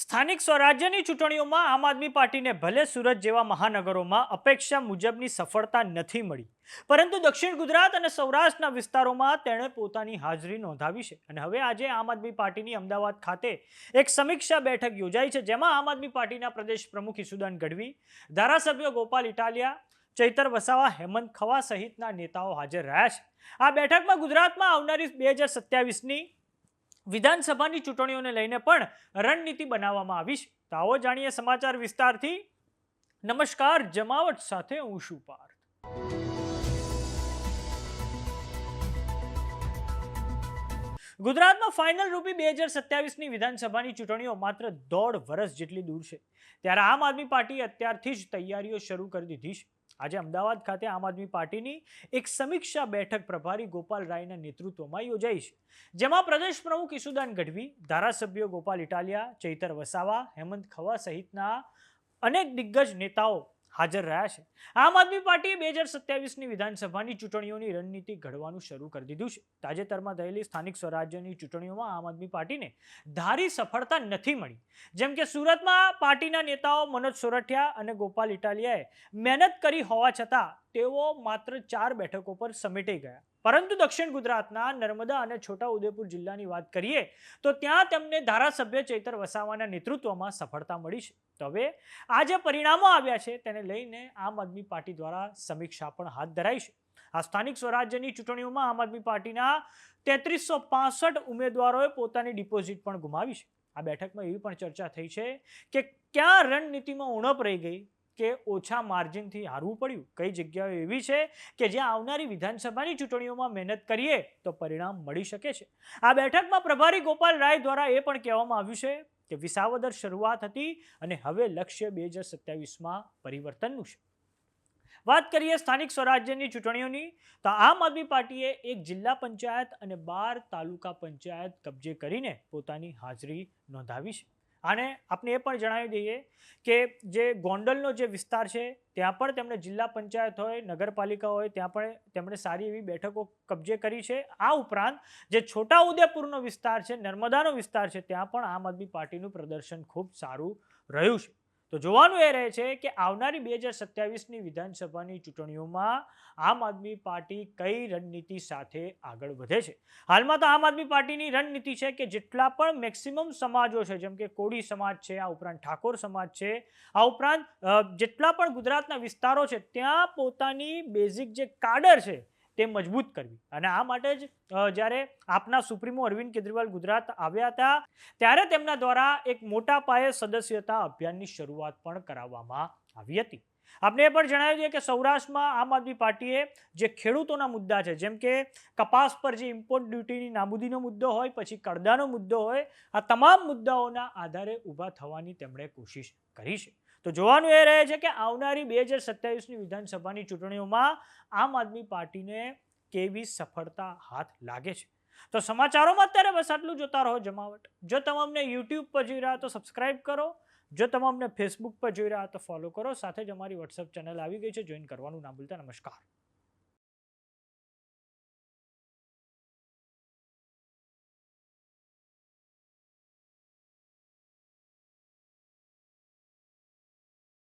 સ્થાનિક સ્વરાજ્યની ચૂંટણીઓમાં આમ આદમી પાર્ટીને ભલે સુરત જેવા મહાનગરોમાં અપેક્ષા મુજબની સફળતા નથી મળી, પરંતુ દક્ષિણ ગુજરાત અને સૌરાષ્ટ્રના વિસ્તારોમાં તેણે પોતાની હાજરી નોંધાવી છે. અને હવે આજે આમ આદમી પાર્ટીની અમદાવાદ ખાતે એક સમીક્ષા બેઠક યોજાઈ છે, જેમાં આમ આદમી પાર્ટીના પ્રદેશ પ્રમુખ ઈસુદાન ગઢવી, ધારાસભ્ય ગોપાલ ઇટાલિયા, ચૈતર વસાવા, હેમંત ખવા સહિતના નેતાઓ હાજર રહ્યા છે. આ બેઠકમાં ગુજરાતમાં આવનારી 2027ની વિધાનસભાની ચૂંટણીઓને લઈને પણ રણનીતિ બનાવવામાં આવી છે. તો આવો જાણીએ સમાચાર વિસ્તારથી. નમસ્કાર, જમાવટ સાથે હું છું પાર્થ. ગુજરાતમાં ફાઇનલ રૂપી 2027ની વિધાનસભાની ચૂંટણીઓ માત્ર 1.5 વર્ષ જેટલી દૂર છે, ત્યારે આમ આદમી પાર્ટીએ અત્યારથી જ તૈયારીઓ શરૂ કરી દીધી છે. આજે અમદાવાદ ખાતે આમ આદમી પાર્ટીની એક સમીક્ષા બેઠક પ્રભારી ગોપાલ રાયના નેતૃત્વમાં યોજાઈ છે, જેમાં પ્રદેશ પ્રમુખ ઈસુદાન ગઢવી, ધારાસભ્યો ગોપાલ ઇટાલિયા, ચૈતર વસાવા, હેમંત ખવા સહિતના અનેક દિગ્ગજ નેતાઓ હાજર રહ્યા છે. આમ આદમી પાર્ટીએ 2027ની વિધાનસભાની ચૂંટણીઓની રણનીતિ ઘડવાનું શરૂ કરી દીધું છે. તાજેતરમાં થયેલી સ્થાનિક સ્વરાજ્યની ચૂંટણીઓમાં આમ આદમી પાર્ટીને ધારી સફળતા નથી મળી. જેમ કે સુરતમાં પાર્ટીના નેતાઓ મનોજ સોરઠિયા અને ગોપાલ ઇટાલિયાએ મહેનત કરી હોવા છતાં તેઓ માત્ર 4 બેઠકો પર સમેટાઈ ગયા. પરંતુ દક્ષિણ ગુજરાતના નર્મદા અને છોટાઉદેપુર જિલ્લાની વાત કરીએ તો ત્યાં તેમને ધારાસભ્ય ચૈતર વસાવાના નેતૃત્વમાં સફળતા મળી છે. તો હવે આ જે પરિણામો આવ્યા છે તેને લઈને આમ આદમી પાર્ટી દ્વારા સમીક્ષા પણ હાથ ધરાઈ છે. આ સ્થાનિક સ્વરાજ્યની ચૂંટણીઓમાં આમ આદમી પાર્ટીના 3365 ઉમેદવારોએ પોતાની ડિપોઝિટ પણ ગુમાવી છે. આ બેઠકમાં એવી પણ ચર્ચા થઈ છે કે ક્યાં રણનીતિમાં ઉણપ રહી ગઈ કે ઓછા માર્જિનથી હારવું પડ્યું. કઈ જગ્યાઓ એવી છે કે જ્યાં આવનારી વિધાનસભાની ચૂંટણીઓમાં મહેનત કરીએ તો પરિણામ મળી શકે છે. આ બેઠકમાં પ્રભારી ગોપાલ રાય દ્વારા એ પણ કહેવામાં આવ્યું છે કે વિસાવદર શરૂઆત હતી અને હવે લક્ષ્ય 2027માં પરિવર્તનનું છે. વાત કરીએ સ્થાનિક સ્વરાજ્યની ચૂંટણીઓની, તો આમ આદમી પાર્ટીએ એક જિલ્લા પંચાયત અને 12 તાલુકા પંચાયત કબજે કરીને પોતાની હાજરી નોંધાવી છે. અને આપણે એ પણ જણાવી દઈએ કે જે ગોંડલનો જે વિસ્તાર છે ત્યાં પણ તેમણે જિલ્લા પંચાયત હોય, નગરપાલિકા હોય, ત્યાં પણ તેમણે સારી એવી બેઠકો કબજે કરી છે. આ ઉપરાંત જે છોટાઉદેપુરનો વિસ્તાર છે, નર્મદાનો વિસ્તાર છે, ત્યાં પણ આમ આદમી પાર્ટીનું પ્રદર્શન ખૂબ સારું રહ્યું છે. તો જોવાનું એ રહે છે કે આવનારી 2027ની વિધાનસભાની ચૂંટણીઓમાં આમ આદમી પાર્ટી કઈ રણનીતિ સાથે આગળ વધે છે. હાલમાં તો આમ આદમી પાર્ટીની રણનીતિ છે કે જેટલા પણ મેક્સિમમ સમાજો છે, જેમ કે કોળી સમાજ છે, આ ઉપરાંત ઠાકોર સમાજ છે, આ ઉપરાંત જેટલા પણ ગુજરાતના વિસ્તારો છે ત્યાં પોતાની બેઝિક જે કાડર છે તે મજબૂત કરવી. અને આ માટે જ જ્યારે આપના સુપ્રીમો અરવિંદ કેજરીવાલ ગુજરાત આવ્યા હતા ત્યારે તેમના દ્વારા એક મોટા પાયે સદસ્યતા અભિયાનની શરૂઆત પણ કરાવવામાં આવી હતી. આપણે એ પણ જણાવી દઈએ કે સૌરાષ્ટ્રમાં આમ આદમી પાર્ટીએ જે ખેડૂતોના મુદ્દા છે, જેમ કે કપાસ પર જે ઇમ્પોર્ટ ડ્યુટીની નાબૂદીનો મુદ્દો હોય, પછી કડદાનો મુદ્દો હોય, આ તમામ મુદ્દાઓના આધારે ઊભા થવાની તેમણે કોશિશ કરી છે. તો જોવાનું એ રહે છે કે આવનારી 2027ની વિધાનસભાની ચૂંટણીઓમાં આમ આદમી પાર્ટીને કેવી સફળતા હાથ લાગે છે. તો સમાચારોમાં અત્યારે બસ આટલું. જોતા રહો જમાવટ. જો તમે અમને યુટ્યુબ પર જોઈ રહ્યા તો સબસ્ક્રાઇબ કરો, જો તમે અમને ફેસબુક પર જોઈ રહ્યા તો ફોલો કરો. સાથે જ અમારી વોટ્સએપ ચેનલ આવી ગઈ છે, જોઈન કરવાનું ના ભૂલતા. નમસ્કાર.